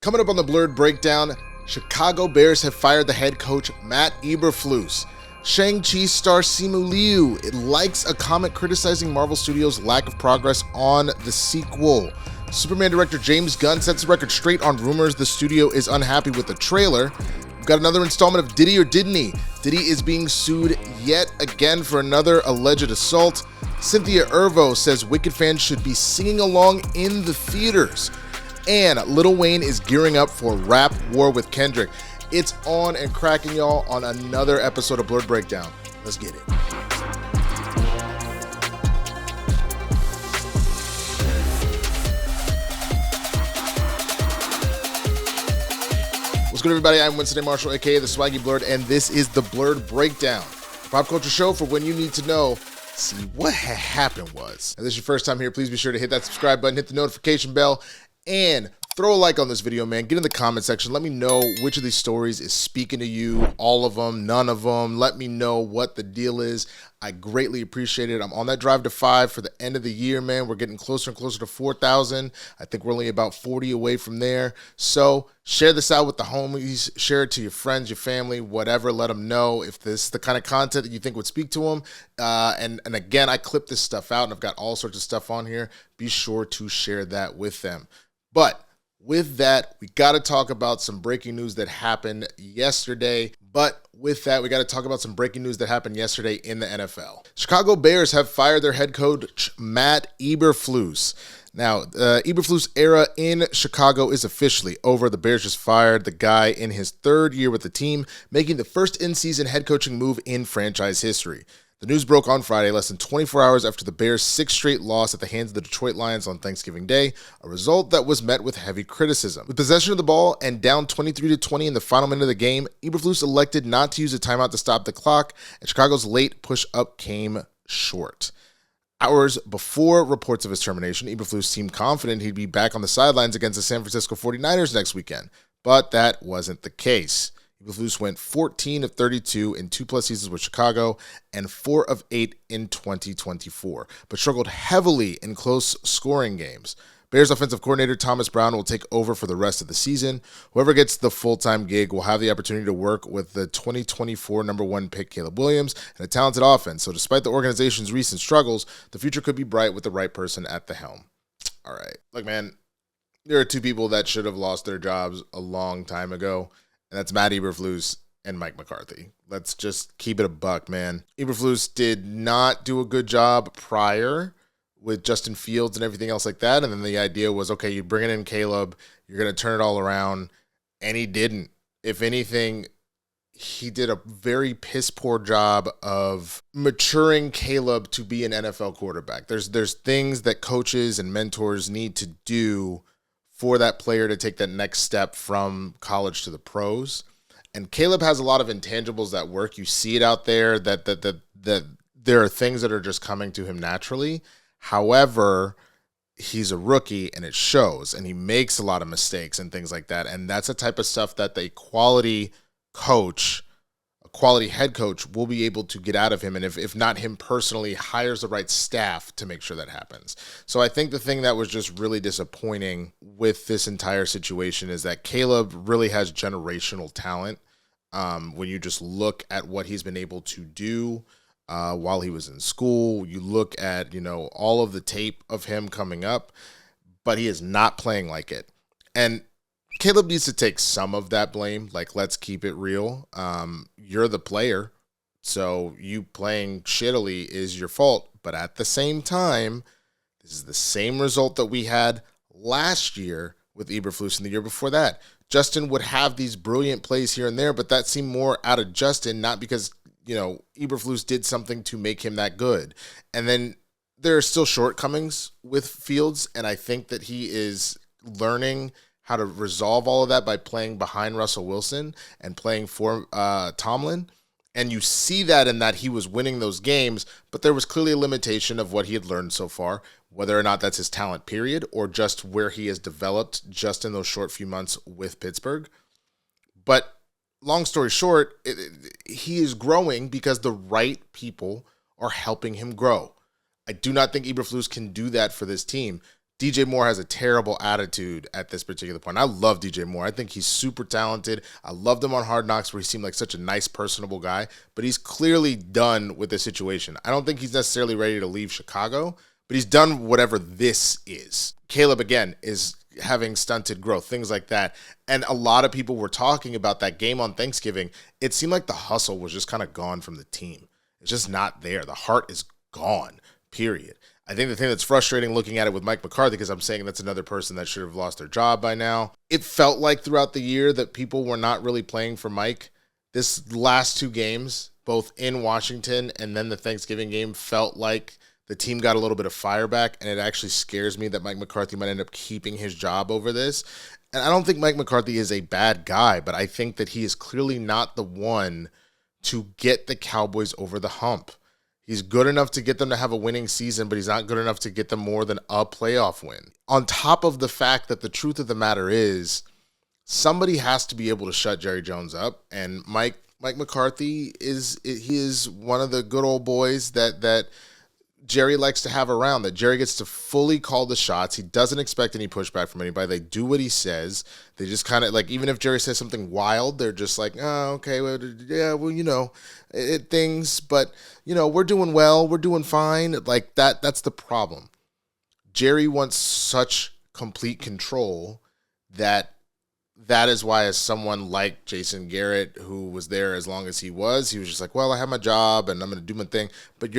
Coming up on the Blerd Breakdown, Chicago Bears have fired the head coach Matt Eberflus. Shang-Chi star Simu Liu likes a comment criticizing Marvel Studios' lack of progress on the sequel. Superman director James Gunn sets the record straight on rumors the studio is unhappy with the trailer. We've got another installment of Diddy or Didn't. Diddy is being sued yet again for another alleged assault. Cynthia Erivo says Wicked fans should be singing along in the theaters. And Lil Wayne is gearing up for rap war with Kendrick. It's on and cracking, y'all, on another episode of Blerd Breakdown. Let's get it. What's good, everybody? I'm Winston Marshall, aka the Swaggy Blerd, and this is the Blerd Breakdown, a pop culture show for when you need to know. See what happened was. If this is your first time here, please be sure to hit that subscribe button, hit the notification bell, and throw a like on this video, man. Get in the comment section. Let me know which of these stories is speaking to you. All of them, none of them. Let me know what the deal is. I greatly appreciate it. I'm on that drive to 5 for the end of the year, man. We're getting closer and closer to 4,000. I think we're only about 40 away from there. So share this out with the homies. Share it to your friends, your family, whatever. Let them know if this is the kind of content that you think would speak to them. And again, I clip this stuff out, and I've got all sorts of stuff on here. Be sure to share that with them. But with that, we got to talk about some breaking news that happened yesterday. But with that, we got to talk about some breaking news that happened yesterday in the NFL. Chicago Bears have fired their head coach, Matt Eberflus. Now, the Eberflus era in Chicago is officially over. The Bears just fired the guy in his third year with the team, making the first in-season head coaching move in franchise history. The news broke on Friday, less than 24 hours after the Bears' sixth straight loss at the hands of the Detroit Lions on Thanksgiving Day, a result that was met with heavy criticism. With possession of the ball and down 23-20 in the final minute of the game, Eberflus elected not to use a timeout to stop the clock, and Chicago's late push-up came short. Hours before reports of his termination, Eberflus seemed confident he'd be back on the sidelines against the San Francisco 49ers next weekend, but that wasn't the case. Eberflus went 14 of 32 in 2+ seasons with Chicago and 4 of 8 in 2024, but struggled heavily in close scoring games. Bears offensive coordinator Thomas Brown will take over for the rest of the season. Whoever gets the full-time gig will have the opportunity to work with the 2024 number 1 pick Caleb Williams and a talented offense. So despite the organization's recent struggles, the future could be bright with the right person at the helm. All right. Look, man, there are two people that should have lost their jobs a long time ago. And that's Matt Eberflus and Mike McCarthy. Let's just keep it a buck, man. Eberflus did not do a good job prior with Justin Fields and everything else like that. And then the idea was, okay, you bring in Caleb, you're going to turn it all around. And he didn't. If anything, he did a very piss-poor job of maturing Caleb to be an NFL quarterback. There's things that coaches and mentors need to do for that player to take that next step from college to the pros. And Caleb has a lot of intangibles that work. You see it out there that there are things that are just coming to him naturally. However, he's a rookie and it shows, and he makes a lot of mistakes and things like that. And that's the type of stuff that a quality coach, a quality head coach will be able to get out of him. And if not him personally, hires the right staff to make sure that happens. So I think the thing that was just really disappointing with this entire situation is that Caleb really has generational talent. When you just look at what he's been able to do while he was in school, you look at, all of the tape of him coming up, but he is not playing like it. And Caleb needs to take some of that blame. Like, let's keep it real. You're the player, so you playing shittily is your fault. But at the same time, this is the same result that we had last year with Eberflus and the year before that. Justin would have these brilliant plays here and there, but that seemed more out of Justin, not because, Eberflus did something to make him that good. And then there are still shortcomings with Fields, and I think that he is learning how to resolve all of that by playing behind Russell Wilson and playing for Tomlin. And you see that in that he was winning those games, but there was clearly a limitation of what he had learned so far, whether or not that's his talent period or just where he has developed just in those short few months with Pittsburgh. But long story short, he is growing because the right people are helping him grow. I do not think Eberflus can do that for this team. DJ Moore has a terrible attitude at this particular point. I love DJ Moore. I think he's super talented. I loved him on Hard Knocks where he seemed like such a nice, personable guy, but he's clearly done with the situation. I don't think he's necessarily ready to leave Chicago, but he's done whatever this is. Caleb, again, is having stunted growth, things like that. And a lot of people were talking about that game on Thanksgiving. It seemed like the hustle was just kind of gone from the team. It's just not there. The heart is gone, period. I think the thing that's frustrating looking at it with Mike McCarthy, because I'm saying that's another person that should have lost their job by now. It felt like throughout the year that people were not really playing for Mike. This last two games, both in Washington and then the Thanksgiving game, felt like the team got a little bit of fire back, and it actually scares me that Mike McCarthy might end up keeping his job over this. And I don't think Mike McCarthy is a bad guy, but I think that he is clearly not the one to get the Cowboys over the hump. He's good enough to get them to have a winning season, but he's not good enough to get them more than a playoff win. On top of the fact that the truth of the matter is, somebody has to be able to shut Jerry Jones up, and Mike McCarthy is one of the good old boys that Jerry likes to have around, that Jerry gets to fully call the shots. He doesn't expect any pushback from anybody. They do what he says. They just kind of, like, even if Jerry says something wild, they're just like, oh, okay, well, yeah, well, things, but, we're doing well. We're doing fine. Like, that's the problem. Jerry wants such complete control that is why, as someone like Jason Garrett, who was there as long as he was just like, well, I have my job and I'm going to do my thing. But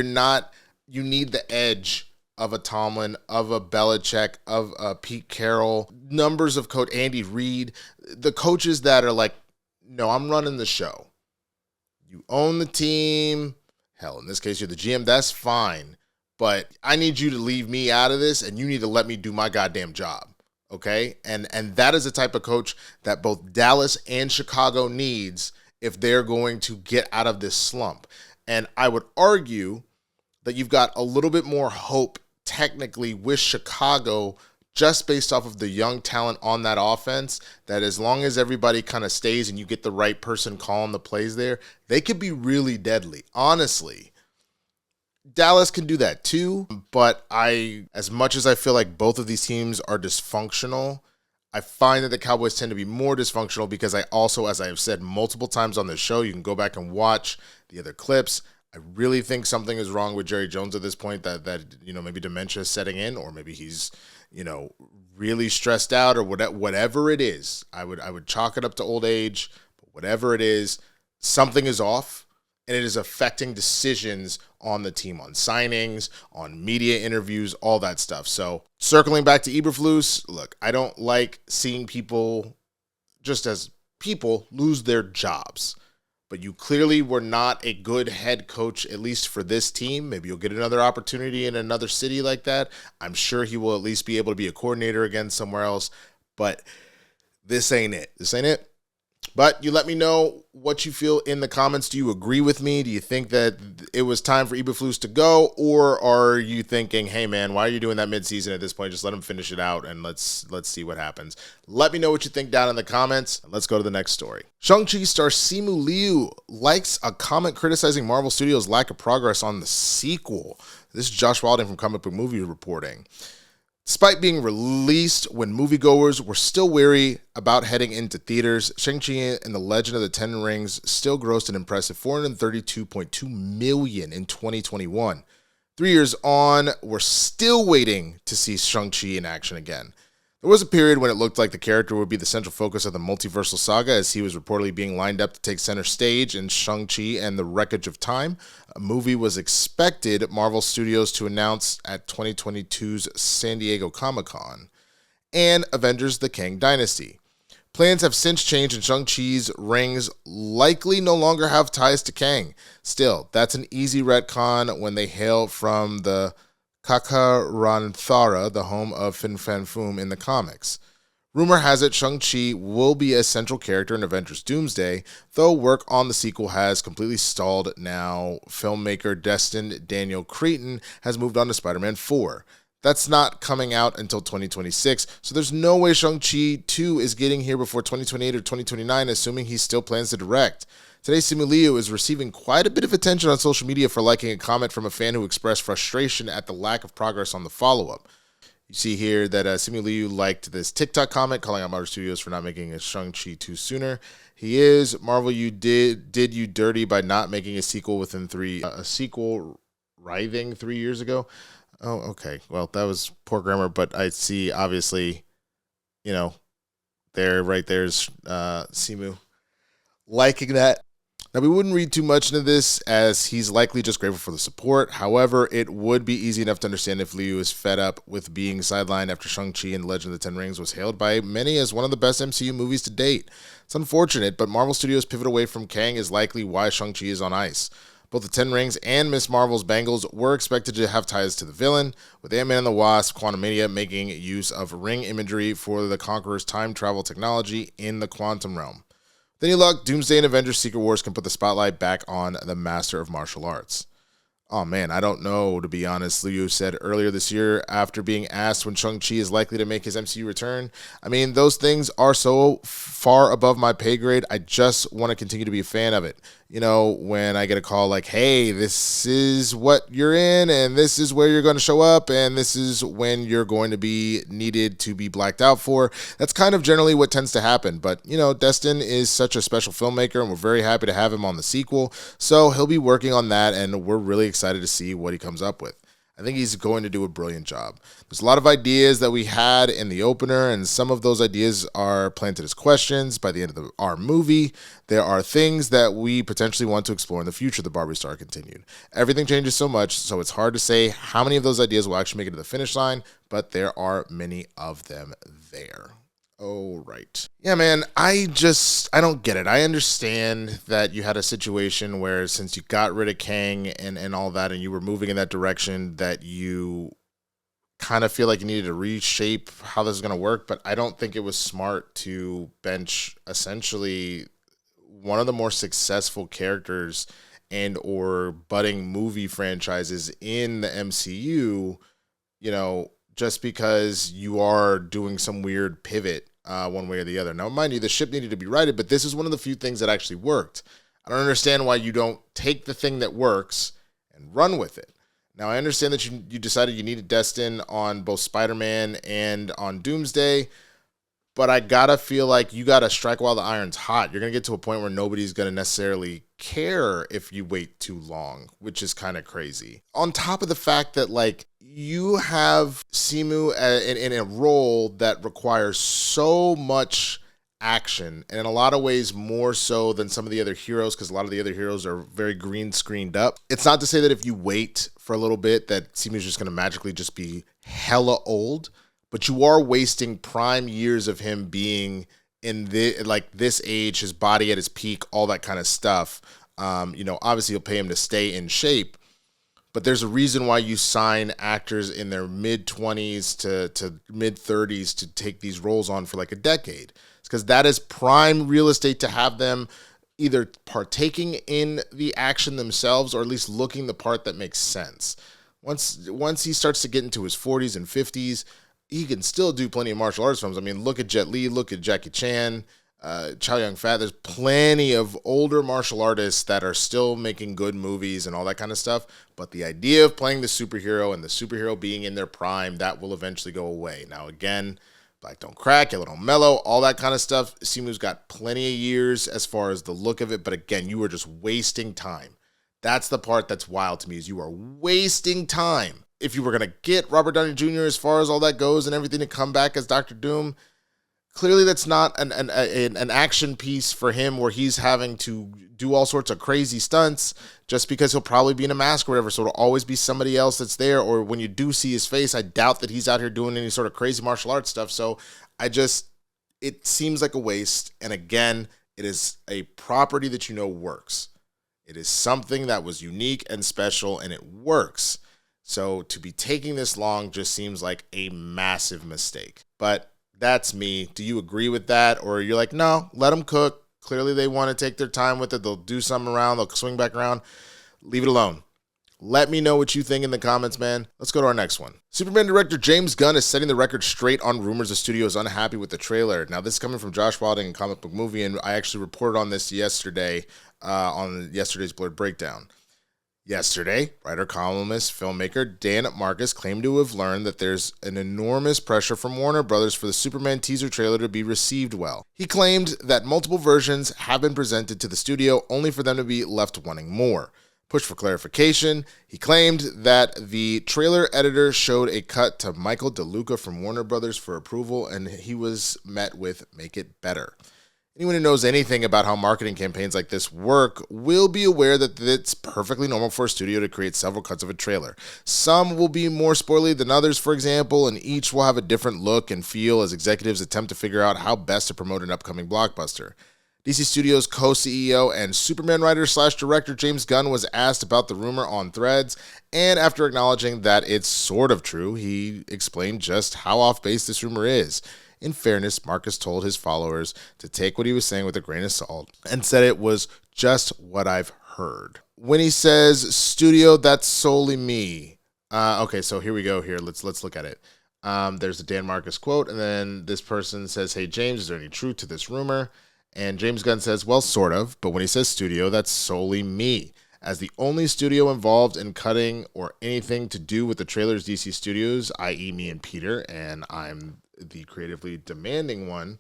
you need the edge of a Tomlin, of a Belichick, of a Pete Carroll, numbers of coach Andy Reid, the coaches that are like, no, I'm running the show. You own the team. Hell, in this case, you're the GM. That's fine. But I need you to leave me out of this, and you need to let me do my goddamn job. Okay? And that is the type of coach that both Dallas and Chicago needs if they're going to get out of this slump. And I would argue that you've got a little bit more hope technically with Chicago just based off of the young talent on that offense, that as long as everybody kind of stays and you get the right person calling the plays there, they could be really deadly. Honestly, Dallas can do that too, but as much as I feel like both of these teams are dysfunctional, I find that the Cowboys tend to be more dysfunctional because I also, as I have said multiple times on this show, you can go back and watch the other clips, I really think something is wrong with Jerry Jones at this point, that maybe dementia is setting in, or maybe he's, really stressed out, or whatever it is. I would chalk it up to old age, but whatever it is, something is off, and it is affecting decisions on the team, on signings, on media interviews, all that stuff. So circling back to Eberflus, look, I don't like seeing people, just as people, lose their jobs. But you clearly were not a good head coach, at least for this team. Maybe you'll get another opportunity in another city like that. I'm sure he will at least be able to be a coordinator again somewhere else. But this ain't it. This ain't it. But you let me know what you feel in the comments. Do you agree with me? Do you think that it was time for Eberflus to go? Or are you thinking, hey, man, why are you doing that midseason at this point? Just let him finish it out and let's see what happens. Let me know what you think down in the comments. Let's go to the next story. Shang-Chi star Simu Liu likes a comment criticizing Marvel Studios' lack of progress on the sequel. This is Josh Wilding from Comic Book Movie reporting. Despite being released when moviegoers were still wary about heading into theaters, Shang-Chi and the Legend of the Ten Rings still grossed an impressive $432.2 million in 2021. 3 years on, we're still waiting to see Shang-Chi in action again. There was a period when it looked like the character would be the central focus of the multiversal saga, as he was reportedly being lined up to take center stage in Shang-Chi and the Wreckage of Time. A movie was expected Marvel Studios to announce at 2022's San Diego Comic-Con, and Avengers: The Kang Dynasty. Plans have since changed, and Shang-Chi's rings likely no longer have ties to Kang. Still, that's an easy retcon when they hail from the Kakaranthara, the home of Fin Fang Foom in the comics. Rumor has it Shang-Chi will be a central character in Avengers Doomsday, though work on the sequel has completely stalled now. Filmmaker Destin Daniel Cretton has moved on to Spider-Man 4. That's not coming out until 2026, so there's no way Shang-Chi 2 is getting here before 2028 or 2029, assuming he still plans to direct. Today, Simu Liu is receiving quite a bit of attention on social media for liking a comment from a fan who expressed frustration at the lack of progress on the follow-up. You see here that Simu Liu liked this TikTok comment calling out Marvel Studios for not making a Shang-Chi 2 sooner. He is. Marvel, you did you dirty by not making a sequel within a sequel writhing 3 years ago. Oh, okay. Well, that was poor grammar, but I see, obviously, you know, there's Simu liking that. Now, we wouldn't read too much into this, as he's likely just grateful for the support. However, it would be easy enough to understand if Liu is fed up with being sidelined after Shang-Chi and Legend of the Ten Rings was hailed by many as one of the best MCU movies to date. It's unfortunate, but Marvel Studios' pivot away from Kang is likely why Shang-Chi is on ice. Both the Ten Rings and Miss Marvel's bangles were expected to have ties to the villain, with Ant-Man and the Wasp: Quantumania making use of ring imagery for the Conqueror's time travel technology in the quantum realm. With any luck, Doomsday and Avengers Secret Wars can put the spotlight back on the master of martial arts. Oh man, I don't know, to be honest. Liu said earlier this year after being asked when Shang-Chi is likely to make his MCU return. I mean, those things are so far above my pay grade. I just want to continue to be a fan of it. You know, when I get a call like, hey, this is what you're in, and this is where you're going to show up, and this is when you're going to be needed to be blacked out for. That's kind of generally what tends to happen. But, you know, Destin is such a special filmmaker, and we're very happy to have him on the sequel. So he'll be working on that, and we're really excited to see what he comes up with. I think he's going to do a brilliant job. There's a lot of ideas that we had in the opener, and some of those ideas are planted as questions by the end of our movie. There are things that we potentially want to explore in the future, the Barbie star continued. Everything changes so much, so it's hard to say how many of those ideas will actually make it to the finish line, but there are many of them there. Oh, right. Yeah, man, I don't get it. I understand that you had a situation where since you got rid of Kang and all that, and you were moving in that direction, that you kind of feel like you needed to reshape how this is going to work, but I don't think it was smart to bench essentially one of the more successful characters and or budding movie franchises in the MCU, you know, just because you are doing some weird pivot one way or the other. Now, mind you, the ship needed to be righted, but this is one of the few things that actually worked. I don't understand why you don't take the thing that works and run with it. Now, I understand that you decided you needed Destin on both Spider-Man and on Doomsday, but I gotta feel like you gotta strike while the iron's hot. You're gonna get to a point where nobody's gonna necessarily care if you wait too long, which is kind of crazy. On top of the fact that, like, you have Simu in a role that requires so much action, and in a lot of ways more so than some of the other heroes, because a lot of the other heroes are very green screened up. It's not to say that if you wait for a little bit that Simu's just going to magically just be hella old, but you are wasting prime years of him being in this age, his body at his peak, all that kind of stuff. Obviously you'll pay him to stay in shape, but there's a reason why you sign actors in their mid-20s to mid-30s to take these roles on for like a decade. It's because that is prime real estate to have them either partaking in the action themselves or at least looking the part that makes sense. Once he starts to get into his 40s and 50s, he can still do plenty of martial arts films. I mean, look at Jet Li, look at Jackie Chan, Chow Yun-fat. There's plenty of older martial artists that are still making good movies and all that kind of stuff. But the idea of playing the superhero and the superhero being in their prime, that will eventually go away. Now, again, Black Don't Crack, Yellow Don't Mellow, all that kind of stuff. Simu's got plenty of years as far as the look of it. But again, you are just wasting time. That's the part that's wild to me, is you are wasting time. If you were going to get Robert Downey Jr. as far as all that goes and everything to come back as Dr. Doom, clearly that's not an action piece for him where he's having to do all sorts of crazy stunts just because he'll probably be in a mask or whatever. So it'll always be somebody else that's there. Or when you do see his face, I doubt that he's out here doing any sort of crazy martial arts stuff. So it seems like a waste. And again, it is a property that you know works. It is something that was unique and special, and it works. So to be taking this long just seems like a massive mistake. But that's me. Do you agree with that? Or you're like, no, let them cook. Clearly they want to take their time with it. They'll do something around. They'll swing back around. Leave it alone. Let me know what you think in the comments, man. Let's go to our next one. Superman director James Gunn is setting the record straight on rumors the studio is unhappy with the trailer. Now, this is coming from Josh Wilding and Comic Book Movie, and I actually reported on this yesterday on yesterday's Blerd Breakdown. Yesterday, writer, columnist, filmmaker Dan Marcus claimed to have learned that there's an enormous pressure from Warner Brothers for the Superman teaser trailer to be received well. He claimed that multiple versions have been presented to the studio only for them to be left wanting more. Pushed for clarification, he claimed that the trailer editor showed a cut to Michael DeLuca from Warner Brothers for approval, and he was met with "make it better." Anyone who knows anything about how marketing campaigns like this work will be aware that it's perfectly normal for a studio to create several cuts of a trailer. Some will be more spoilery than others, for example, and each will have a different look and feel as executives attempt to figure out how best to promote an upcoming blockbuster. DC Studios co-CEO and Superman writer/director James Gunn was asked about the rumor on Threads, and after acknowledging that it's sort of true, he explained just how off-base this rumor is. In fairness, Marcus told his followers to take what he was saying with a grain of salt and said it was just what I've heard. When he says studio, that's solely me. Okay, so here we go. Here, let's look at it. There's the Dan Marcus quote, and then this person says, "Hey James, is there any truth to this rumor?" And James Gunn says, "Well, sort of, but when he says studio, that's solely me. As the only studio involved in cutting or anything to do with the trailer's DC Studios, i.e. me and Peter, and I'm the creatively demanding one,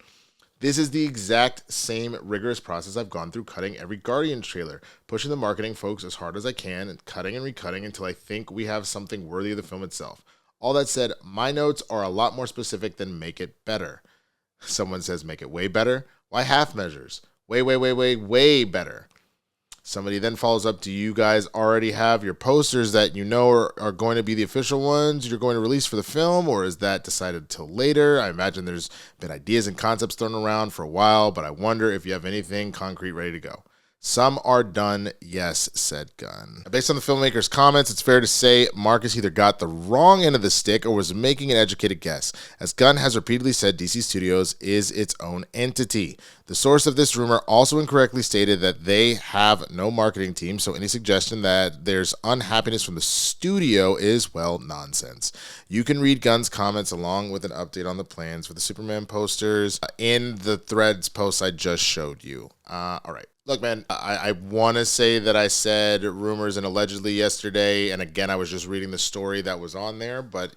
this is the exact same rigorous process I've gone through cutting every Guardian trailer, pushing the marketing folks as hard as I can and cutting and recutting until I think we have something worthy of the film itself. All that said, my notes are a lot more specific than make it better." Someone says, "Make it way better? Why half measures? Way better." Somebody then follows up, "Do you guys already have your posters that you know are going to be the official ones you're going to release for the film, or is that decided till later? I imagine there's been ideas and concepts thrown around for a while, but I wonder if you have anything concrete ready to go." "Some are done, yes," said Gunn. Based on the filmmaker's comments, it's fair to say Marcus either got the wrong end of the stick or was making an educated guess. As Gunn has repeatedly said, DC Studios is its own entity. The source of this rumor also incorrectly stated that they have no marketing team, so any suggestion that there's unhappiness from the studio is, well, nonsense. You can read Gunn's comments along with an update on the plans for the Superman posters in the Threads post I just showed you. All right. Look, man, I want to say that I said rumors and allegedly yesterday, and again, I was just reading the story that was on there, but,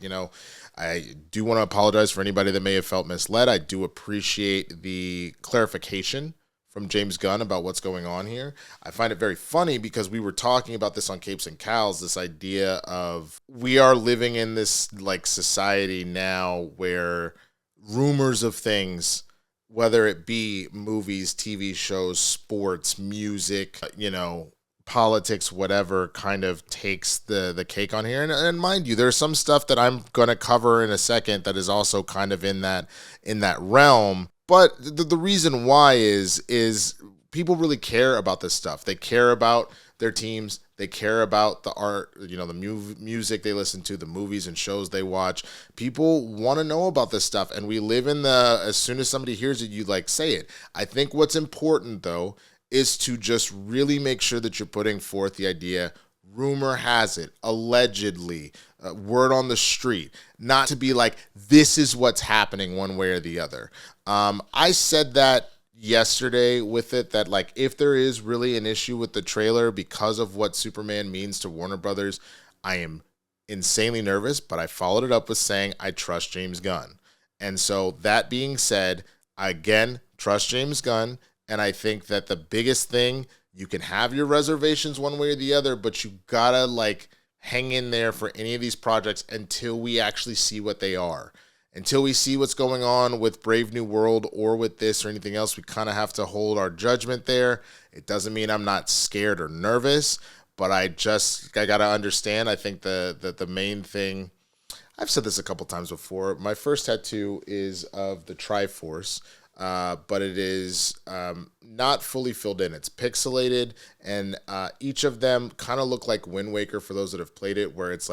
I do want to apologize for anybody that may have felt misled. I do appreciate the clarification from James Gunn about what's going on here. I find it very funny because we were talking about this on Capes and Cals, this idea of we are living in this, society now where rumors of things, whether it be movies, TV shows, sports, music, politics, whatever, kind of takes the cake on here. And mind you, there's some stuff that I'm going to cover in a second that is also kind of in that realm. But the reason why is people really care about this stuff. They care about their teams. They care about the art, the music they listen to, the movies and shows they watch. People want to know about this stuff, and we live in as soon as somebody hears it, you say it. I think what's important, though, is to just really make sure that you're putting forth the idea, rumor has it, allegedly, word on the street, not to be this is what's happening one way or the other. I said that yesterday with it, that if there is really an issue with the trailer because of what Superman means to Warner Brothers, I am insanely nervous, but I followed it up with saying I trust James Gunn. And so that being said, I again trust James Gunn, and I think that the biggest thing, you can have your reservations one way or the other, but you gotta hang in there for any of these projects until we actually see what they are. Until we see what's going on with Brave New World or with this or anything else, we kind of have to hold our judgment there. It doesn't mean I'm not scared or nervous, but I got to understand. I think the main thing, I've said this a couple times before, my first tattoo is of the Triforce, but it is not fully filled in. It's pixelated, and each of them kind of look like Wind Waker for those that have played it, where it's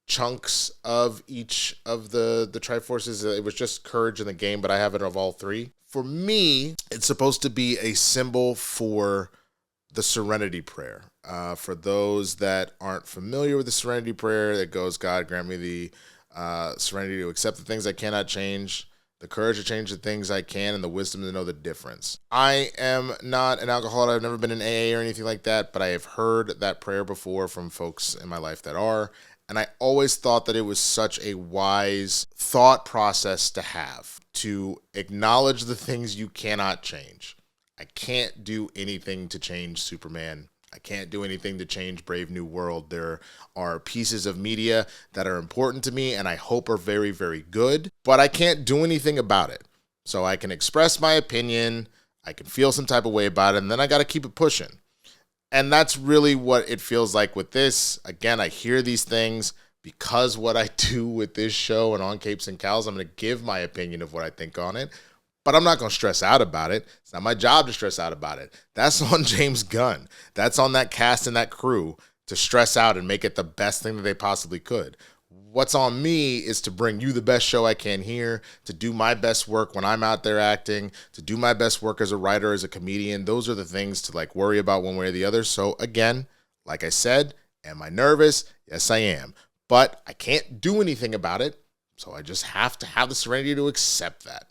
chunks of each of the Triforces. It was just Courage in the game, but I have it of all three. For me, it's supposed to be a symbol for the Serenity Prayer. For those that aren't familiar with the Serenity Prayer, it goes, "God, grant me the serenity to accept the things I cannot change, the courage to change the things I can, and the wisdom to know the difference. I am not an alcoholic. I've never been in AA or anything like that, but I have heard that prayer before from folks in my life that are, and I always thought that it was such a wise thought process to have, to acknowledge the things you cannot change. I can't do anything to change Superman. I can't do anything to change Brave New World. There are pieces of media that are important to me and I hope are very, very good, but I can't do anything about it. So I can express my opinion, I can feel some type of way about it, and then I got to keep it pushing. And that's really what it feels like with this. Again, I hear these things because what I do with this show and on Capes and Cows, I'm going to give my opinion of what I think on it. But I'm not going to stress out about it. It's not my job to stress out about it. That's on James Gunn. That's on that cast and that crew to stress out and make it the best thing that they possibly could. What's on me is to bring you the best show I can here, to do my best work when I'm out there acting, to do my best work as a writer, as a comedian. Those are the things to like worry about one way or the other. So again, like I said, am I nervous? Yes, I am. But I can't do anything about it. So I just have to have the serenity to accept that.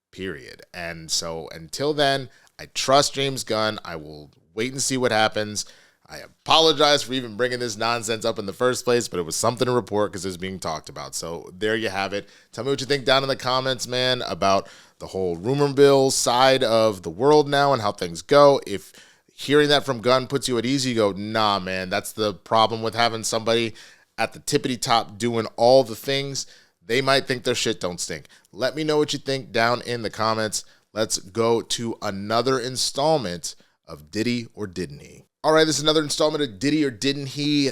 Period. And so until then, I trust James Gunn. I will wait and see what happens. I apologize for even bringing this nonsense up in the first place, but it was something to report because it's being talked about. So there you have it. Tell me what you think down in the comments, man, about the whole rumor mill side of the world now and how things go. If hearing that from Gunn puts you at ease, you go, nah, man, that's the problem with having somebody at the tippity top doing all the things. They might think their shit don't stink. Let me know what you think down in the comments. Let's go to another installment of Diddy or Didn't He? All right, this is another installment of Diddy or Didn't He?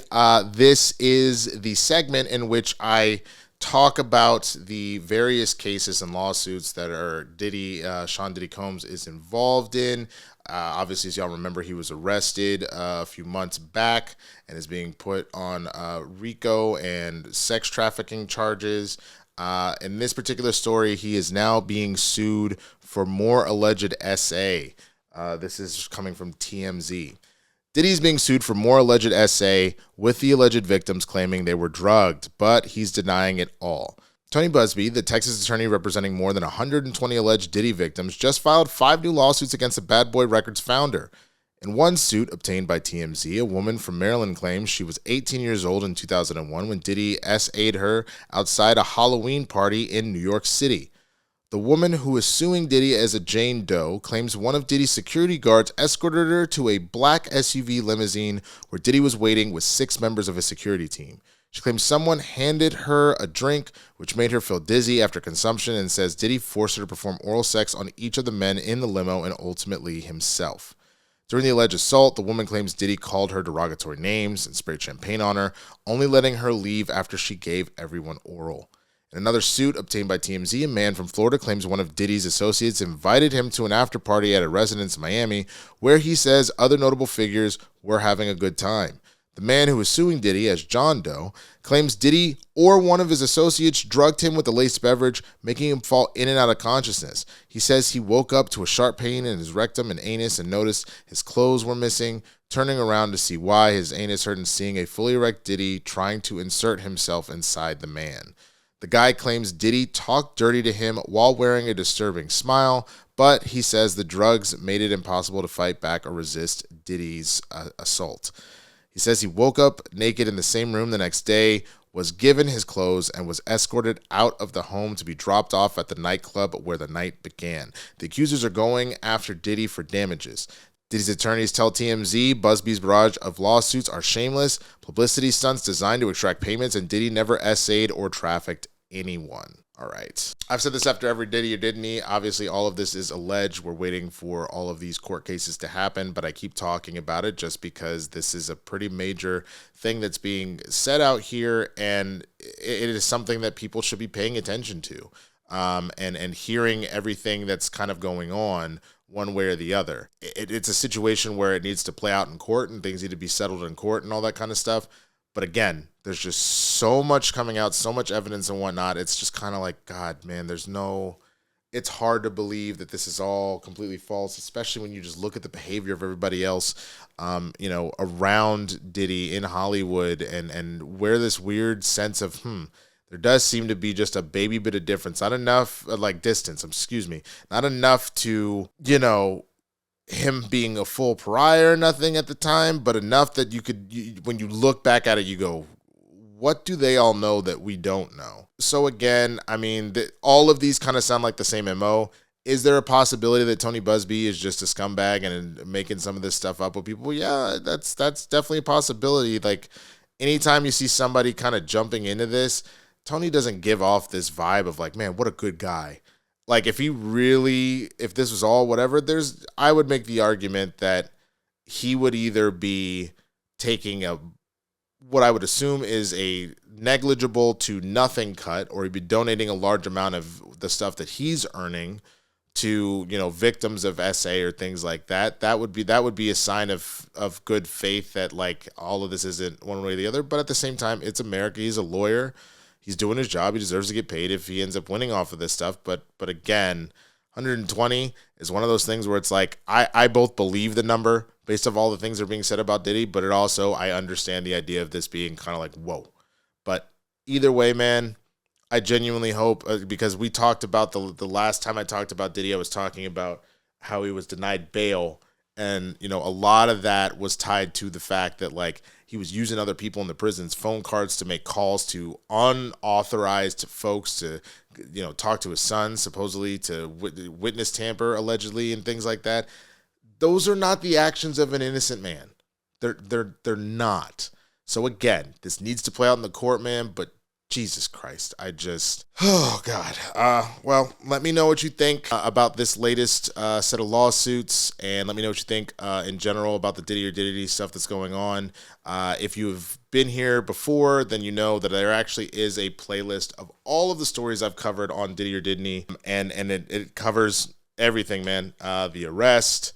This is the segment in which I talk about the various cases and lawsuits that Sean Diddy Combs is involved in. Obviously, as y'all remember, he was arrested a few months back and is being put on RICO and sex trafficking charges. In this particular story, he is now being sued for more alleged SA. This is coming from TMZ. Diddy's being sued for more alleged SA, with the alleged victims claiming they were drugged, but he's denying it all. Tony Busby, the Texas attorney representing more than 120 alleged Diddy victims, just filed 5 new lawsuits against the Bad Boy Records founder. In one suit obtained by TMZ, a woman from Maryland claims she was 18 years old in 2001 when Diddy SA'd her outside a Halloween party in New York City. The woman who is suing Diddy as a Jane Doe claims one of Diddy's security guards escorted her to a black SUV limousine where Diddy was waiting with 6 members of his security team. She claims someone handed her a drink, which made her feel dizzy after consumption, and says Diddy forced her to perform oral sex on each of the men in the limo and ultimately himself. During the alleged assault, the woman claims Diddy called her derogatory names and sprayed champagne on her, only letting her leave after she gave everyone oral. In another suit obtained by TMZ, a man from Florida claims one of Diddy's associates invited him to an after-party at a residence in Miami, where he says other notable figures were having a good time. The man who is suing Diddy as John Doe claims Diddy or one of his associates drugged him with a laced beverage, making him fall in and out of consciousness. He says he woke up to a sharp pain in his rectum and anus and noticed his clothes were missing, turning around to see why his anus hurt and seeing a fully erect Diddy trying to insert himself inside the man. The guy claims Diddy talked dirty to him while wearing a disturbing smile, but he says the drugs made it impossible to fight back or resist Diddy's assault. He says he woke up naked in the same room the next day, was given his clothes, and was escorted out of the home to be dropped off at the nightclub where the night began. The accusers are going after Diddy for damages. Diddy's attorneys tell TMZ Busby's barrage of lawsuits are shameless, publicity stunts designed to extract payments, and Diddy never SA'd or trafficked anyone. All right. I've said this after every Diddy or Didn't He. Obviously, all of this is alleged. We're waiting for all of these court cases to happen, but I keep talking about it just because this is a pretty major thing that's being said out here, and it is something that people should be paying attention to, and hearing everything that's kind of going on one way or the other. It's a situation where it needs to play out in court and things need to be settled in court and all that kind of stuff. But again, there's just so much coming out, so much evidence and whatnot. It's just kind of like, God, man, it's hard to believe that this is all completely false, especially when you just look at the behavior of everybody else, around Diddy in Hollywood and where this weird sense of, there does seem to be just a baby bit of difference. Not enough, distance, excuse me. Not enough to, him being a full pariah or nothing at the time, but enough that when you look back at it, you go, what do they all know that we don't know? So again, I mean, all of these kind of sound like the same MO. Is there a possibility that Tony Busby is just a scumbag and making some of this stuff up with people? Yeah, that's definitely a possibility. Like, anytime you see somebody kind of jumping into this, Tony doesn't give off this vibe of like, man, what a good guy. Like, if this was all whatever, I would make the argument that he would either be taking what I would assume is a negligible to nothing cut, or he'd be donating a large amount of the stuff that he's earning to, victims of SA or things like that. That would be a sign of good faith that like all of this isn't one way or the other. But at the same time, it's America. He's a lawyer. He's doing his job. He deserves to get paid if he ends up winning off of this stuff. But again, 120 is one of those things where it's like, I both believe the number based off all the things that are being said about Diddy, but I understand the idea of this being kind of like, whoa. But either way, man, I genuinely hope, because we talked about the last time I talked about Diddy, I was talking about how he was denied bail. And, a lot of that was tied to the fact that, like, he was using other people in the prison's phone cards to make calls to unauthorized folks to, talk to his son, supposedly to witness tamper, allegedly, and things like that. Those are not the actions of an innocent man. They're not. So again, this needs to play out in the court, man, but Jesus Christ, oh God. Well, let me know what you think about this latest set of lawsuits, and let me know what you think in general about the Diddy or Diddy stuff that's going on. If you've been here before, then you know that there actually is a playlist of all of the stories I've covered on Diddy or Diddy, and it covers everything, man. The arrest,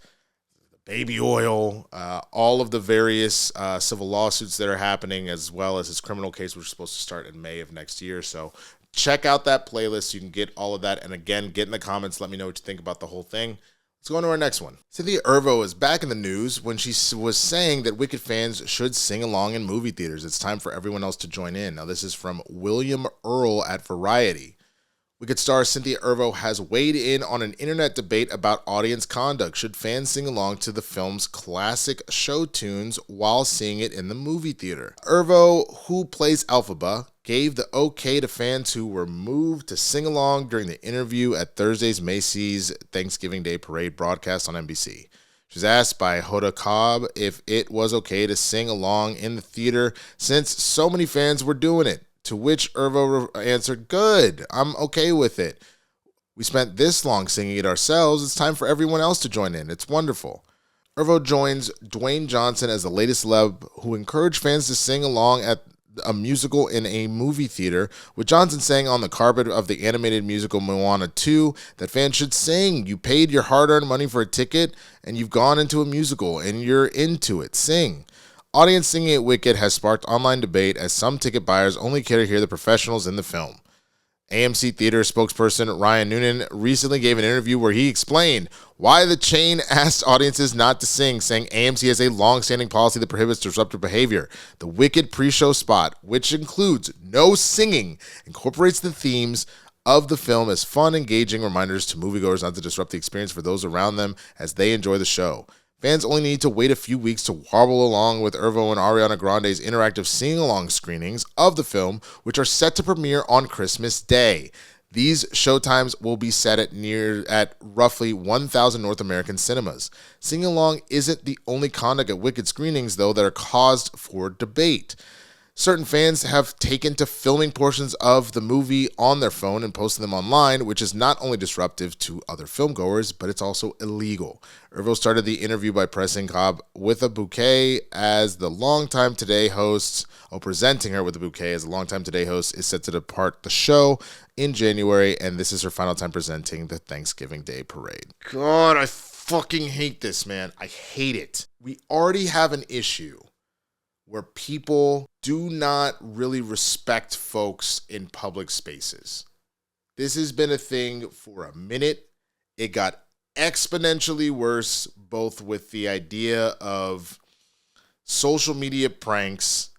baby oil, all of the various civil lawsuits that are happening, as well as his criminal case, which is supposed to start in May of next year. So check out that playlist. You can get all of that. And again, get in the comments. Let me know what you think about the whole thing. Let's go on to our next one. Cynthia Erivo is back in the news when she was saying that Wicked fans should sing along in movie theaters. It's time for everyone else to join in. Now, this is from William Earl at Variety. Wicked star Cynthia Erivo has weighed in on an internet debate about audience conduct. Should fans sing along to the film's classic show tunes while seeing it in the movie theater? Erivo, who plays Elphaba, gave the okay to fans who were moved to sing along during the interview at Thursday's Macy's Thanksgiving Day Parade broadcast on NBC. She was asked by Hoda Cobb if it was okay to sing along in the theater since so many fans were doing it. To which Erivo answered, "Good, I'm okay with it. We spent this long singing it ourselves. It's time for everyone else to join in. It's wonderful." Erivo joins Dwayne Johnson as the latest celeb who encouraged fans to sing along at a musical in a movie theater, with Johnson saying on the carpet of the animated musical Moana 2 that fans should sing. You paid your hard-earned money for a ticket, and you've gone into a musical, and you're into it. Sing. Audience singing at Wicked has sparked online debate as some ticket buyers only care to hear the professionals in the film. AMC Theater spokesperson Ryan Noonan recently gave an interview where he explained why the chain asked audiences not to sing, saying AMC has a long-standing policy that prohibits disruptive behavior. The Wicked pre-show spot, which includes no singing, incorporates the themes of the film as fun, engaging reminders to moviegoers not to disrupt the experience for those around them as they enjoy the show. Fans only need to wait a few weeks to wobble along with Erivo and Ariana Grande's interactive sing-along screenings of the film, which are set to premiere on Christmas Day. These showtimes will be set at roughly 1,000 North American cinemas. Sing-along isn't the only conduct at Wicked screenings, though, that are caused for debate. Certain fans have taken to filming portions of the movie on their phone and posting them online, which is not only disruptive to other filmgoers, but it's also illegal. Erivo started the interview by pressing Cobb with a bouquet as the longtime Today host, presenting her with a bouquet as the longtime Today host is set to depart the show in January, and this is her final time presenting the Thanksgiving Day Parade. God, I fucking hate this, man. I hate it. We already have an issue where people do not really respect folks in public spaces. This has been a thing for a minute. It got exponentially worse, both with the idea of social media pranks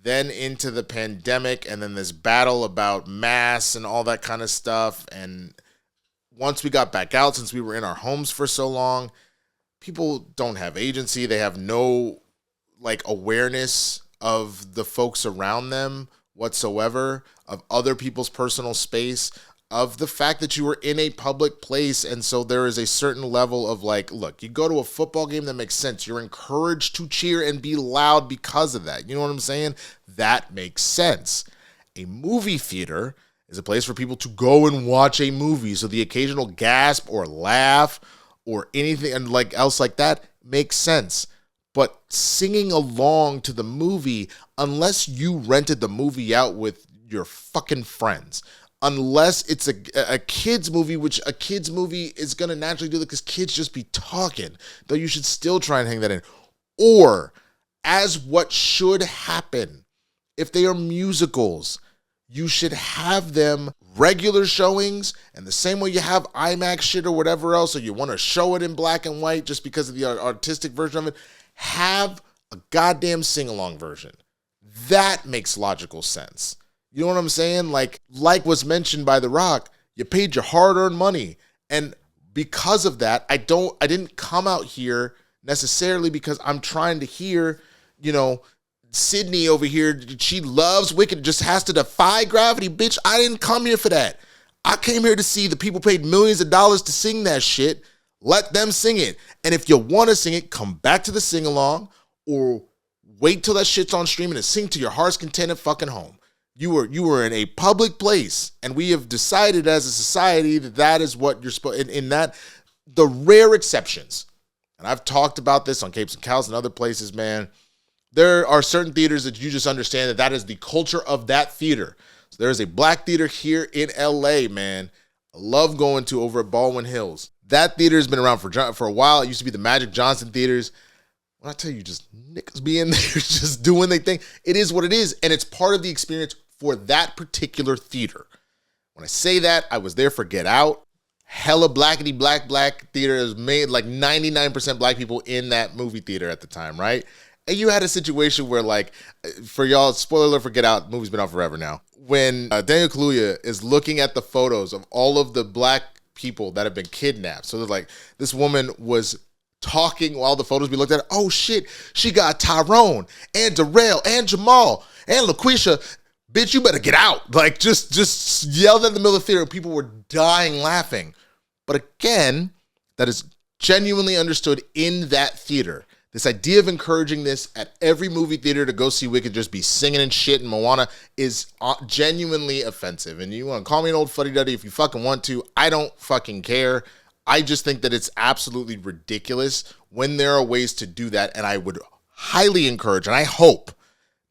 then into the pandemic, and then this battle about masks and all that kind of stuff. And once we got back out, since we were in our homes for so long, people don't have agency. They have no like awareness of the folks around them whatsoever, of other people's personal space, of the fact that you were in a public place. And so there is a certain level of like, look, you go to a football game, that makes sense. You're encouraged to cheer and be loud because of that. You know what I'm saying? That makes sense. A movie theater is a place for people to go and watch a movie. So the occasional gasp or laugh or anything and like else like that makes sense. But singing along to the movie, unless you rented the movie out with your fucking friends, unless it's a kid's movie, which a kid's movie is going to naturally do that because kids just be talking, though you should still try and hang that in. Or, as what should happen, if they are musicals, you should have them regular showings, and the same way you have IMAX shit or whatever else, or you want to show it in black and white just because of the artistic version of it, have a goddamn sing-along version. That makes logical sense. You know what I'm saying? Like was mentioned by The Rock, you paid your hard-earned money. And because of that, I didn't come out here necessarily because I'm trying to hear, Sydney over here, she loves Wicked, just has to defy gravity. Bitch, I didn't come here for that. I came here to see the people paid millions of dollars to sing that shit. Let them sing it. And if you want to sing it, come back to the sing-along or wait till that shit's on streaming and sing to your heart's content at fucking home. You were in a public place, and we have decided as a society that is what you're supposed. In that, the rare exceptions, and I've talked about this on Capes and Cows and other places, man. There are certain theaters that you just understand that is the culture of that theater. So there is a black theater here in LA, man. I love going to over at Baldwin Hills. That theater has been around for a while. It used to be the Magic Johnson theaters. When I tell you, just niggas be in there just doing their thing. It is what it is, and it's part of the experience for that particular theater. When I say that, I was there for Get Out. Hella blackety black theater. Is made like 99% black people in that movie theater at the time, right? And you had a situation where, like, for y'all, spoiler alert for Get Out, the movie's been out forever now. When Daniel Kaluuya is looking at the photos of all of the black people that have been kidnapped. So there's like, this woman was talking while the photos be looked at. Oh shit, she got Tyrone and Darrell and Jamal and LaQuisha. Bitch, you better get out. Like, just yelled in the middle of the theater. People were dying laughing. But again, that is genuinely understood in that theater. This idea of encouraging this at every movie theater to go see Wicked, just be singing and shit and Moana is genuinely offensive. And you want to call me an old fuddy-duddy if you fucking want to. I don't fucking care. I just think that it's absolutely ridiculous when there are ways to do that. And I would highly encourage, and I hope,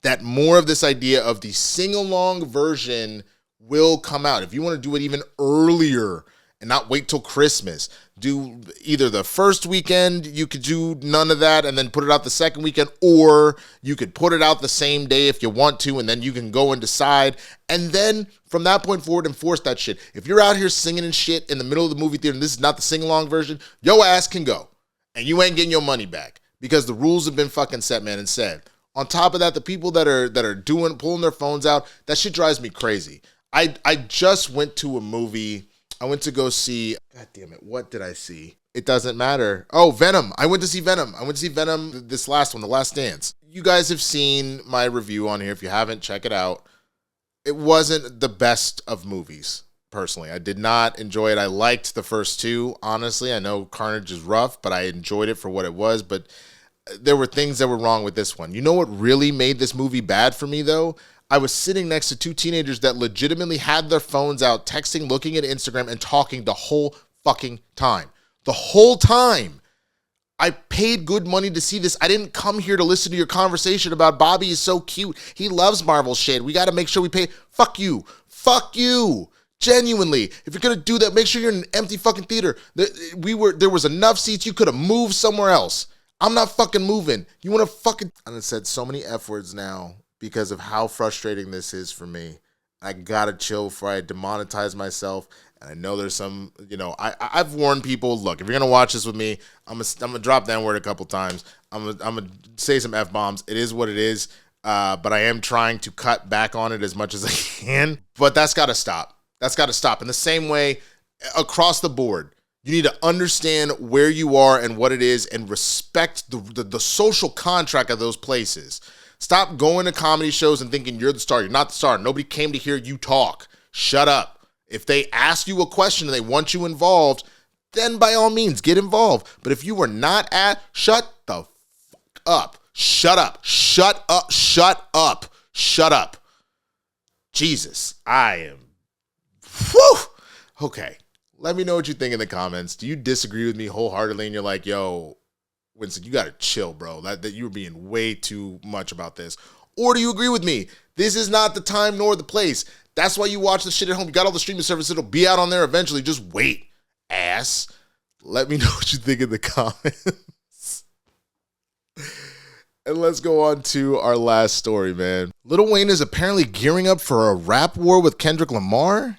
that more of this idea of the sing-along version will come out. If you want to do it even earlier and not wait till Christmas, do either the first weekend, you could do none of that and then put it out the second weekend, or you could put it out the same day if you want to, and then you can go and decide. And then from that point forward, enforce that shit. If you're out here singing and shit in the middle of the movie theater and this is not the sing-along version, your ass can go. And you ain't getting your money back because the rules have been fucking set, man, and said. On top of that, the people that are pulling their phones out, that shit drives me crazy. I just went to a movie. I went to go see, God damn it, what did I see? It doesn't matter. Oh, Venom. I went to see Venom. This last one, The Last Dance. You guys have seen my review on here. If you haven't, check it out. It wasn't the best of movies, personally. I did not enjoy it. I liked the first two, honestly. I know Carnage is rough, but I enjoyed it for what it was. But there were things that were wrong with this one. You know what really made this movie bad for me, though? I was sitting next to two teenagers that legitimately had their phones out, texting, looking at Instagram, and talking the whole fucking time. The whole time. I paid good money to see this. I didn't come here to listen to your conversation about Bobby is so cute. He loves Marvel shit. We got to make sure we pay. Fuck you. Fuck you. Genuinely. If you're going to do that, make sure you're in an empty fucking theater. There was enough seats. You could have moved somewhere else. I'm not fucking moving. You want to fucking... And I said so many F words now because of how frustrating this is for me. I gotta chill before I demonetize myself. And I know there's some, I've warned people, look, if you're gonna watch this with me, I'm gonna drop that word a couple times. I'm gonna say some F-bombs. It is what it is. but I am trying to cut back on it as much as I can. But that's got to stop. That's got to stop. In the same way, across the board, you need to understand where you are and what it is and respect the social contract of those places. Stop going to comedy shows and thinking you're the star. You're not the star. Nobody came to hear you talk. Shut up. If they ask you a question and they want you involved, then by all means, get involved. But if you were not shut the fuck up. Shut up. Shut up. Shut up. Shut up. Jesus, I am. Whew. Okay. Let me know what you think in the comments. Do you disagree with me wholeheartedly and you're like, yo, Winston, you got to chill, bro. That you're being way too much about this. Or do you agree with me? This is not the time nor the place. That's why you watch the shit at home. You got all the streaming services. It'll be out on there eventually. Just wait, ass. Let me know what you think in the comments. And let's go on to our last story, man. Lil Wayne is apparently gearing up for a rap war with Kendrick Lamar.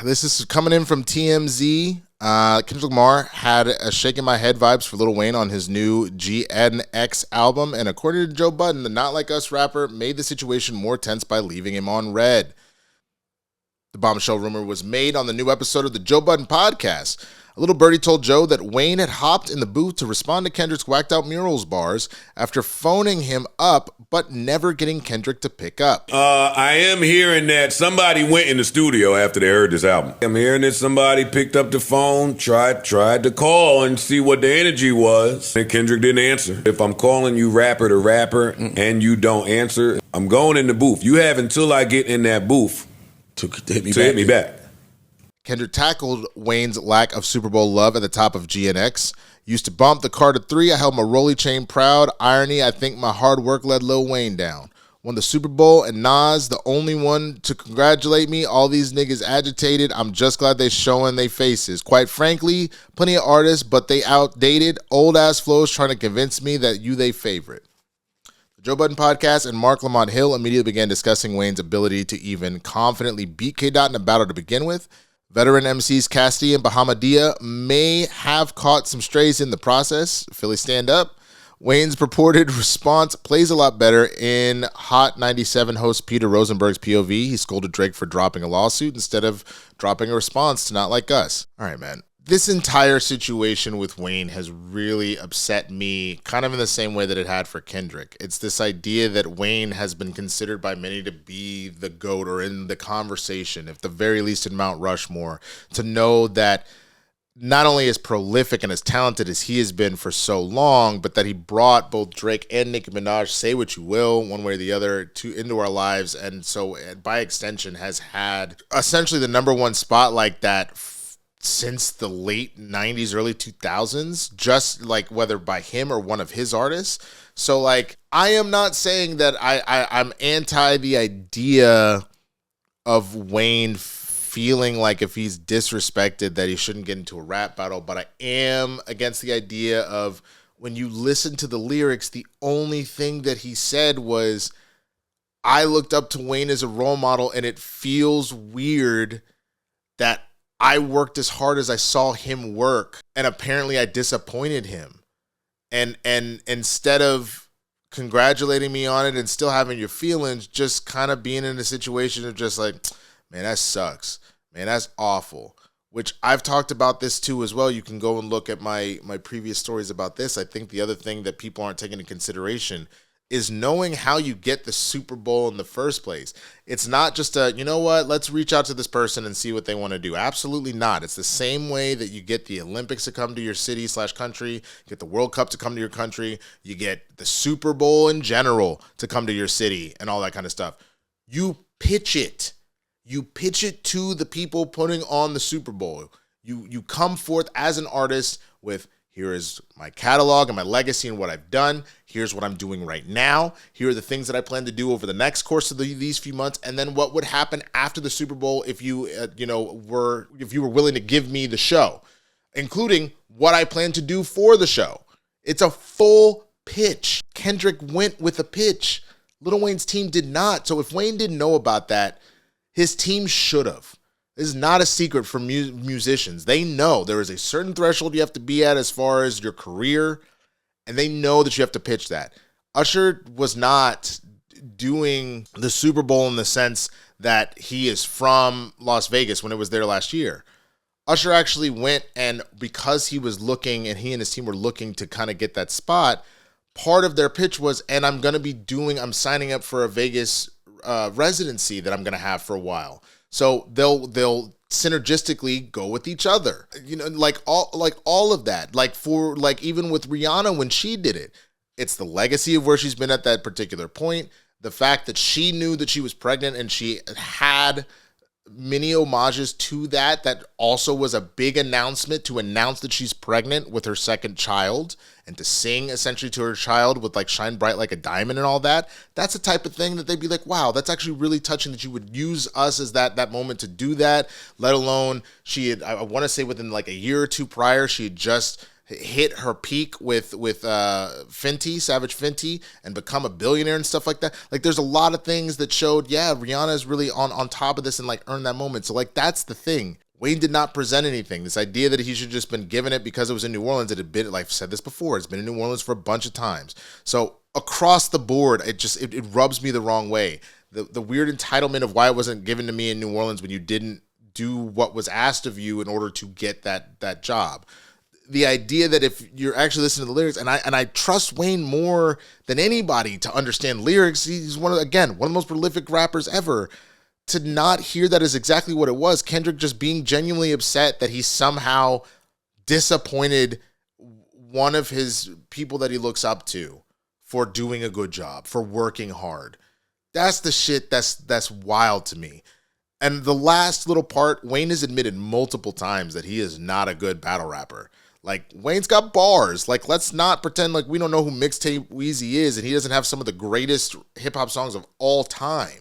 This is coming in from TMZ. Kendrick Lamar had a shaking my head vibes for Lil Wayne on his new GNX album, and according to Joe Budden, the Not Like Us rapper made the situation more tense by leaving him on red. The bombshell rumor was made on the new episode of the Joe Budden podcast. A little birdie told Joe that Wayne had hopped in the booth to respond to Kendrick's whacked out murals bars after phoning him up, but never getting Kendrick to pick up. I am hearing that somebody went in the studio after they heard this album. I'm hearing that somebody picked up the phone, tried to call and see what the energy was, and Kendrick didn't answer. If I'm calling you rapper to rapper and you don't answer, I'm going in the booth. You have until I get in that booth to hit me back. Kendrick tackled Wayne's lack of Super Bowl love at the top of GNX. Used to bump the Carter 3. I held my rolly chain proud. Irony, I think my hard work led Lil Wayne down. Won the Super Bowl and Nas, the only one to congratulate me. All these niggas agitated. I'm just glad they showing they faces. Quite frankly, plenty of artists, but they outdated. Old ass flows trying to convince me that you they favorite. The Joe Budden podcast and Mark Lamont Hill immediately began discussing Wayne's ability to even confidently beat K-Dot in a battle to begin with. Veteran MCs Cassidy and Bahamadia may have caught some strays in the process. Philly stand up. Wayne's purported response plays a lot better in Hot 97 host Peter Rosenberg's POV. He scolded Drake for dropping a lawsuit instead of dropping a response to Not Like Us. All right, man. This entire situation with Wayne has really upset me, kind of in the same way that it had for Kendrick. It's this idea that Wayne has been considered by many to be the GOAT or in the conversation, if the very least in Mount Rushmore, to know that not only as prolific and as talented as he has been for so long, but that he brought both Drake and Nicki Minaj, say what you will, one way or the other, into our lives, and so by extension has had essentially the number one spot like that since the late 90s, early 2000s, just like whether by him or one of his artists. So like, I am not saying that I'm anti the idea of Wayne feeling like if he's disrespected that he shouldn't get into a rap battle, but I am against the idea of when you listen to the lyrics, the only thing that he said was, I looked up to Wayne as a role model and it feels weird that I worked as hard as I saw him work, and apparently I disappointed him. And instead of congratulating me on it and still having your feelings, just kind of being in a situation of just like, man, that sucks. Man, that's awful. Which I've talked about this too as well. You can go and look at my previous stories about this. I think the other thing that people aren't taking into consideration is knowing how you get the Super Bowl in the first place. It's not just you know what, let's reach out to this person and see what they want to do. Absolutely not. It's the same way that you get the Olympics to come to your city/country, you get the World Cup to come to your country, you get the Super Bowl in general to come to your city and all that kind of stuff. You pitch it. You pitch it to the people putting on the Super Bowl. You come forth as an artist with, here is my catalog and my legacy and what I've done. Here's what I'm doing right now. Here are the things that I plan to do over the next course of these few months. And then what would happen after the Super Bowl if you were willing to give me the show, including what I plan to do for the show. It's a full pitch. Kendrick went with a pitch. Lil Wayne's team did not. So if Wayne didn't know about that, his team should have. This is not a secret for musicians. They know there is a certain threshold you have to be at as far as your career, and they know that you have to pitch that. Usher was not doing the Super Bowl in the sense that he is from Las Vegas when it was there last year. Usher actually went, and because he was looking and he and his team were looking to kind of get that spot, part of their pitch was, and I'm signing up for a Vegas residency that I'm going to have for a while. So they'll synergistically go with each other. You know, like all of that. Like even with Rihanna when she did it, it's the legacy of where she's been at that particular point. The fact that she knew that she was pregnant and she had many homages to that also was a big announcement to announce that she's pregnant with her second child and to sing essentially to her child with like Shine Bright Like a Diamond and all that. That's the type of thing that they'd be like, wow, that's actually really touching that you would use us as that moment to do that, let alone she had, I want to say within like a year or two prior, she had just hit her peak with Fenty, Savage Fenty, and become a billionaire and stuff like that. Like there's a lot of things that showed, yeah, Rihanna is really on top of this and like earned that moment. So like that's the thing. Wayne did not present anything. This idea that he should just been given it because it was in New Orleans, it had been, like I've said this before, it's been in New Orleans for a bunch of times. So across the board, it rubs me the wrong way. The weird entitlement of why it wasn't given to me in New Orleans when you didn't do what was asked of you in order to get that job. The idea that if you're actually listening to the lyrics, and I trust Wayne more than anybody to understand lyrics. He's one of the most prolific rappers ever. To not hear that is exactly what it was. Kendrick just being genuinely upset that he somehow disappointed one of his people that he looks up to for doing a good job, for working hard. That's the shit that's wild to me. And the last little part, Wayne has admitted multiple times that he is not a good battle rapper. Like, Wayne's got bars. Like, let's not pretend like we don't know who Mixtape Weezy is and he doesn't have some of the greatest hip-hop songs of all time.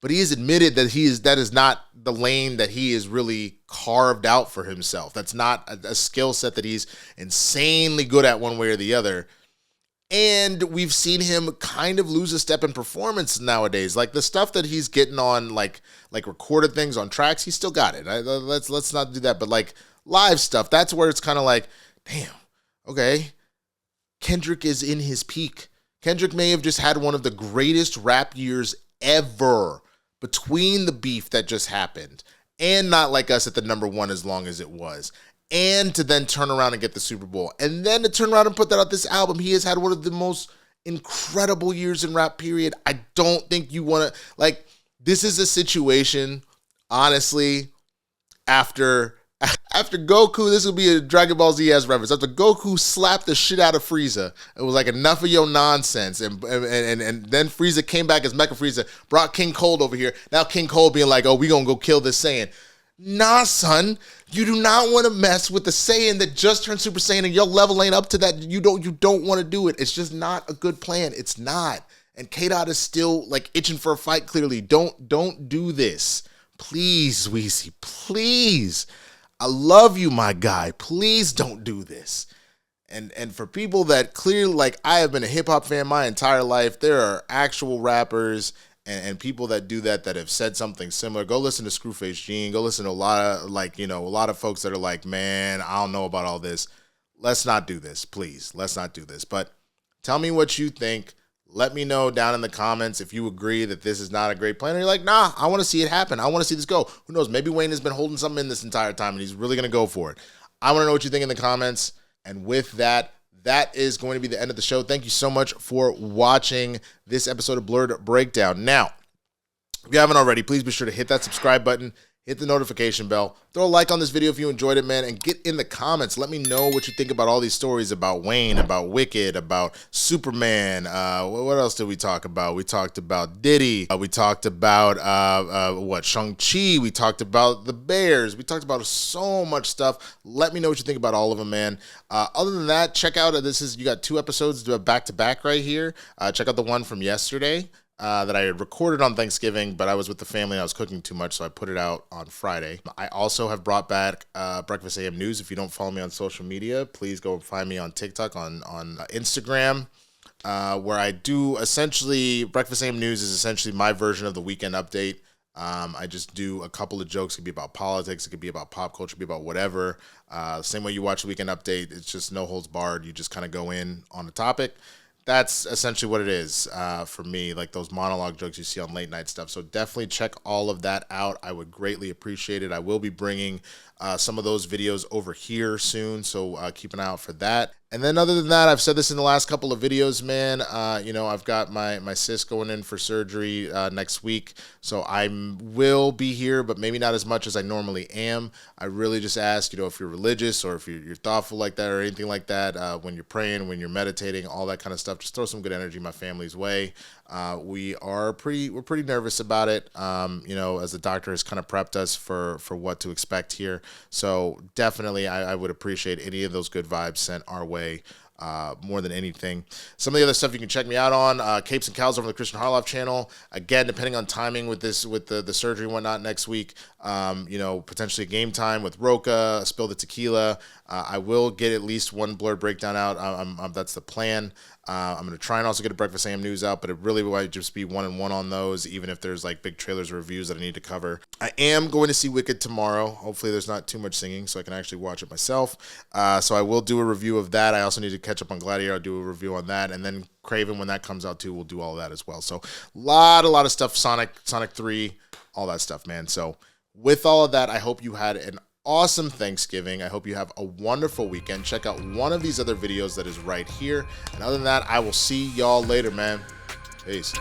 But he has admitted that that is not the lane that he is really carved out for himself. That's not a skill set that he's insanely good at one way or the other. And we've seen him kind of lose a step in performance nowadays. Like the stuff that he's getting on, like recorded things on tracks, he's still got it. Let's not do that. But like live stuff, that's where it's kind of like, damn, okay. Kendrick is in his peak. Kendrick may have just had one of the greatest rap years ever between the beef that just happened and Not Like Us at the number one as long as it was. And to then turn around and get the Super Bowl. And then to turn around and put that out this album. He has had one of the most incredible years in rap, period. I don't think you want to, like, this is a situation, honestly, after Goku, this will be a Dragon Ball Z-ass reference. After Goku slapped the shit out of Frieza, it was like enough of your nonsense. And then Frieza came back as Mecha Frieza, brought King Cold over here. Now King Cold being like, oh, we gonna go kill this Saiyan. Nah, son, you do not want to mess with the Saiyan that just turned Super Saiyan and your level ain't up to that. You don't want to do it. It's just not a good plan. It's not. And K-Dot is still like itching for a fight, clearly. Don't do this. Please, Weezy, please. I love you, my guy. Please don't do this. And for people that clearly, like, I have been a hip-hop fan my entire life. There are actual rappers and people that do that have said something similar. Go listen to Screwface Gene. Go listen to a lot of folks that are like, man, I don't know about all this. Let's not do this, please. Let's not do this. But tell me what you think. Let me know down in the comments if you agree that this is not a great plan. Or you're like, nah, I want to see it happen. I want to see this go. Who knows? Maybe Wayne has been holding something in this entire time and he's really going to go for it. I want to know what you think in the comments. And with that, that is going to be the end of the show. Thank you so much for watching this episode of Blerd Breakdown. Now, if you haven't already, please be sure to hit that subscribe button, hit the notification bell, throw a like on this video if you enjoyed it, man, and get in the comments. Let me know what you think about all these stories about Wayne, about Wicked, about Superman. What else did we talk about? We talked about Diddy. We talked about, Shang-Chi. We talked about the Bears. We talked about so much stuff. Let me know what you think about all of them, man. Other than that, check out, you got 2 episodes back-to-back right here. Check out the one from yesterday. That I had recorded on Thanksgiving, but I was with the family and I was cooking too much, so I put it out on Friday. I also have brought back Breakfast AM News. If you don't follow me on social media, please go find me on TikTok, on Instagram, where I do essentially, Breakfast AM News is essentially my version of the Weekend Update. I just do a couple of jokes. It could be about politics. It could be about pop culture. It could be about whatever. Same way you watch the Weekend Update. It's just no holds barred. You just kind of go in on a topic. that's essentially what it is for me, like those monologue jokes you see on late night stuff. So definitely check all of that out. I would greatly appreciate it. I will be bringing some of those videos over here soon, so keep an eye out for that. And then other than that, I've said this in the last couple of videos, man, you know, I've got my sis going in for surgery next week, so I will be here, but maybe not as much as I normally am. I really just ask, you know, if you're religious or if you're thoughtful like that or anything like that, when you're praying, when you're meditating, all that kind of stuff, just throw some good energy my family's way. We're pretty nervous about it, you know, as the doctor has kind of prepped us for what to expect here. So definitely I would appreciate any of those good vibes sent our way. More than anything. Some of the other stuff you can check me out on, Capes and Cows over the Christian Harloff channel. Again, depending on timing with the surgery and whatnot next week, you know, potentially game time with Roca, Spill the Tequila. I will get at least one Blerd breakdown out. That's the plan. I'm going to try and also get a Breakfast AM news out, but it really might just be 1-and-1 on those, even if there's like big trailers or reviews that I need to cover. I am going to see Wicked tomorrow. Hopefully there's not too much singing so I can actually watch it myself. So I will do a review of that. I also need to catch up on Gladiator. I'll do a review on that. And then Craven, when that comes out too, we'll do all of that as well. So a lot of stuff, Sonic 3, all that stuff, man. So with all of that, I hope you had an awesome Thanksgiving. I hope you have a wonderful weekend. Check out one of these other videos that is right here. And other than that, I will see y'all later, man. Peace.